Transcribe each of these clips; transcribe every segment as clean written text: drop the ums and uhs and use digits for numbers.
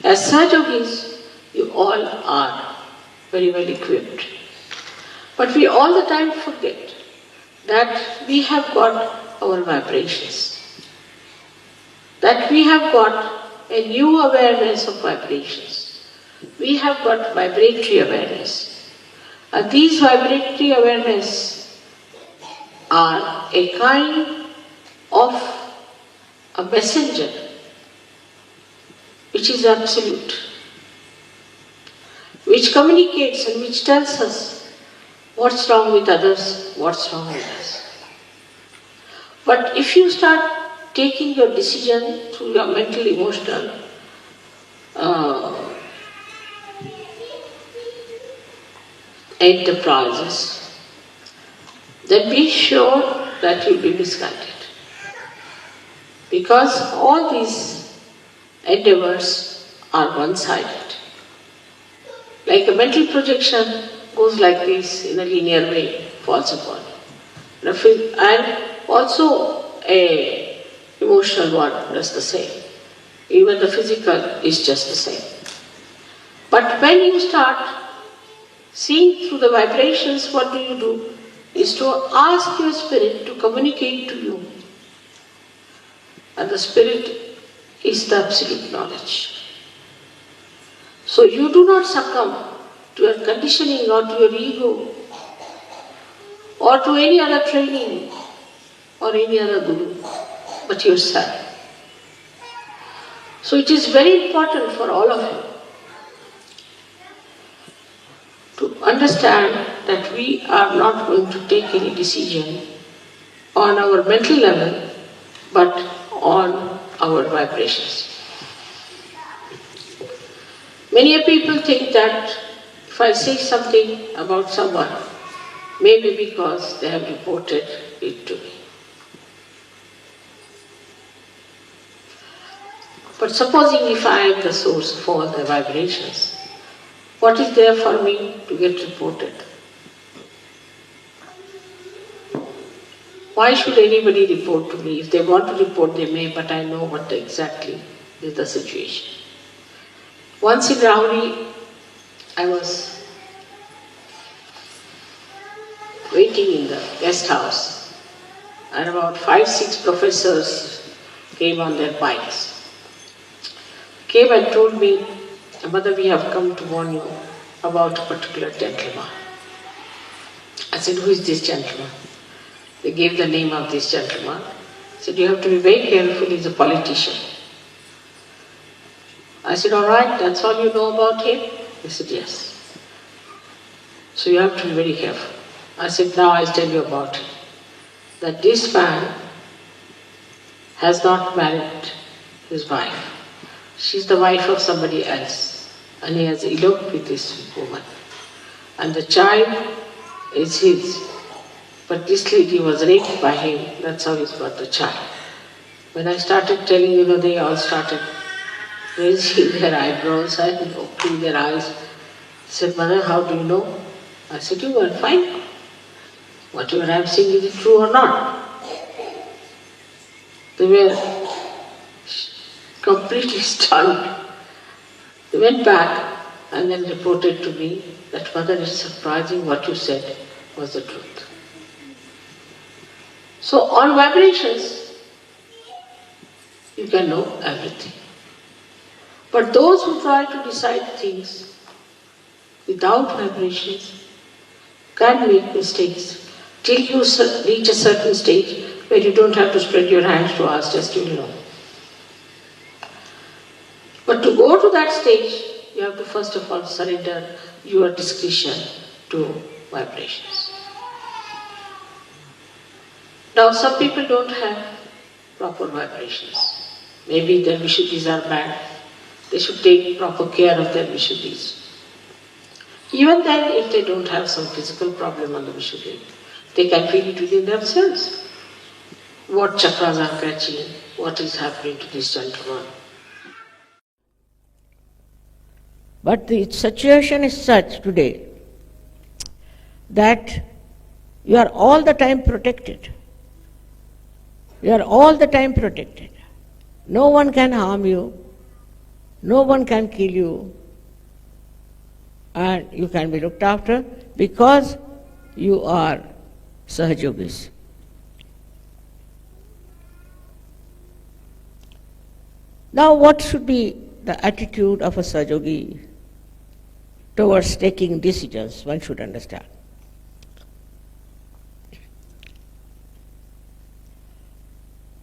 As Sahaja Yogis, you all are very well equipped. But we all the time forget that we have got our vibrations, that we have got a new awareness of vibrations. We have got vibratory awareness. And these vibratory awareness are a kind of a messenger which is absolute, which communicates and which tells us what's wrong with others, what's wrong with us. But if you start taking your decision through your mental, emotional enterprises, then be sure that you'll be misguided. Because all these endeavors are one-sided. Like a mental projection goes like this in a linear way, falls upon. And also a emotional one does the same. Even the physical is just the same. But when you start seeing through the vibrations, what do? Is to ask your spirit to communicate to you. And the spirit is the absolute knowledge. So you do not succumb to your conditioning or to your ego or to any other training or any other guru, but yourself. So it is very important for all of you to understand that we are not going to take any decision on our mental level, but on our vibrations. Many people think that if I say something about someone, maybe because they have reported it to me. But supposing if I am the source of all the vibrations, what is there for me to get reported? Why should anybody report to me? If they want to report, they may, but I know what exactly is the situation. Once in Rauri, I was waiting in the guest house, and about 5-6 professors came on their bikes. Came and told me, "Mother, we have come to warn you about a particular gentleman." I said, "Who is this gentleman?" They gave the name of this gentleman. I said, "You have to be very careful, he's a politician." I said, "All right, that's all you know about him?" They said, "Yes." "So you have to be very careful." I said, "Now I'll tell you about it. That this man has not married his wife. She's the wife of somebody else, and he has eloped with this woman. And the child is his. But this lady was raped by him, that's how he's got the child." When I started telling, they all started raising their eyebrows and opening their eyes. I said, "Mother, how do you know?" I said, "You go and find out. Whatever I'm saying, is it true or not?" They were completely stunned. They went back and then reported to me that, "Mother, it's surprising what you said was the truth." So on vibrations, you can know everything. But those who try to decide things without vibrations can make mistakes till you reach a certain stage where you don't have to spread your hands to ask, just you know. But to go to that stage, you have to first of all surrender your discretion to vibrations. Now some people don't have proper vibrations. Maybe their Vishuddhis are bad. They should take proper care of their Vishuddhis. Even then, if they don't have some physical problem on the Vishuddhi, they can feel it within themselves. What chakras are catching, what is happening to this gentleman. But the situation is such today that you are all the time protected. You are all the time protected. No one can harm you. No one can kill you, and you can be looked after because you are Sahaja Yogis. Now, what should be the attitude of a Sahaja Yogi towards taking decisions? One should understand.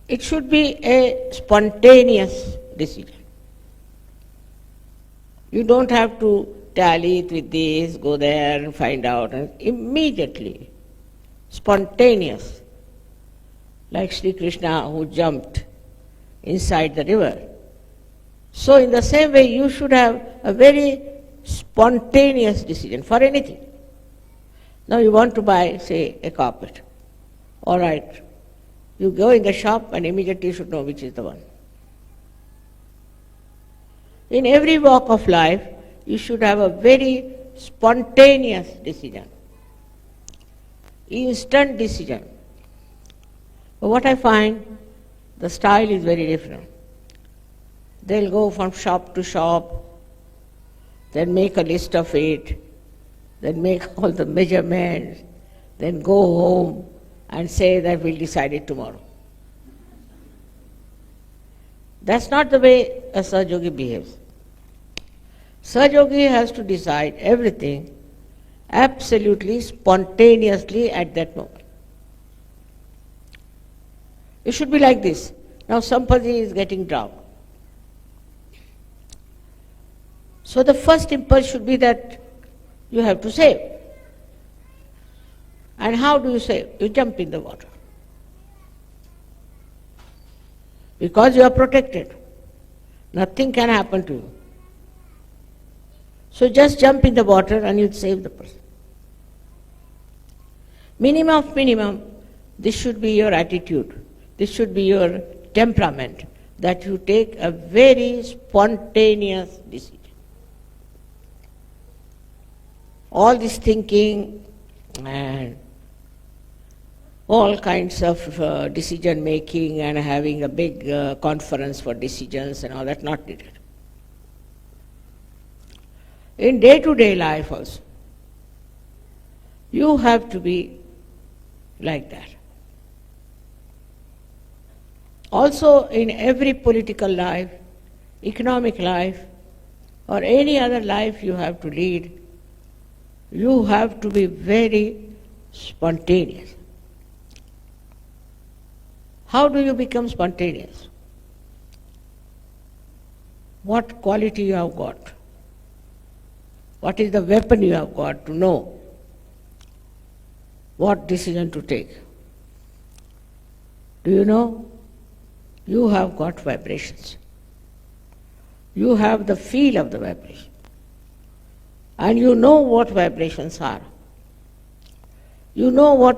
It should be a spontaneous decision. You don't have to tally it with this, go there and find out, and immediately, spontaneous, like Sri Krishna who jumped inside the river. So in the same way, you should have a very spontaneous decision for anything. Now you want to buy, say, a carpet. All right. You go in the shop and immediately you should know which is the one. In every walk of life, you should have a very spontaneous decision, instant decision. But what I find, the style is very different. They'll go from shop to shop, then make a list of it, then make all the measurements, then go home and say that we'll decide it tomorrow. That's not the way a Sahaja Yogi behaves. Sahaja Yogi has to decide everything absolutely spontaneously at that moment. It should be like this. Now somebody is getting drowned. So the first impulse should be that you have to save. And how do you save? You jump in the water. Because you are protected. Nothing can happen to you. So just jump in the water and you'll save the person. Minimum of minimum, this should be your attitude. This should be your temperament, that you take a very spontaneous decision. All this thinking and all kinds of decision making and having a big conference for decisions and all that, not needed. In day-to-day life also, you have to be like that. Also in every political life, economic life, or any other life you have to lead, you have to be very spontaneous. How do you become spontaneous? What quality you have got? What is the weapon you have got to know what decision to take? Do you know? You have got vibrations. You have the feel of the vibration. And you know what vibrations are. You know what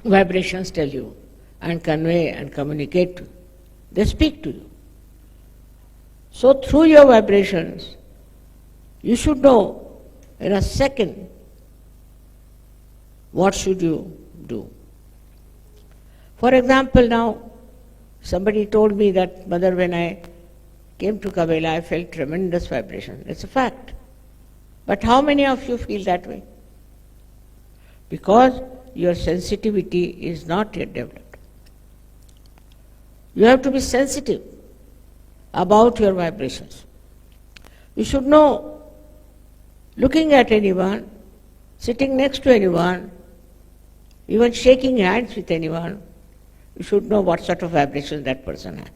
vibrations tell you and convey and communicate to you. They speak to you. So through your vibrations, you should know in a second what should you do. For example, now somebody told me that, Mother, when I came to Kabela, I felt tremendous vibration. It's a fact. But how many of you feel that way? Because your sensitivity is not yet developed. You have to be sensitive about your vibrations. You should know, looking at anyone, sitting next to anyone, even shaking hands with anyone, you should know what sort of vibrations that person has.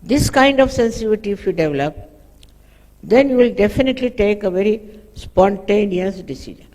This kind of sensitivity if you develop, then you will definitely take a very spontaneous decision.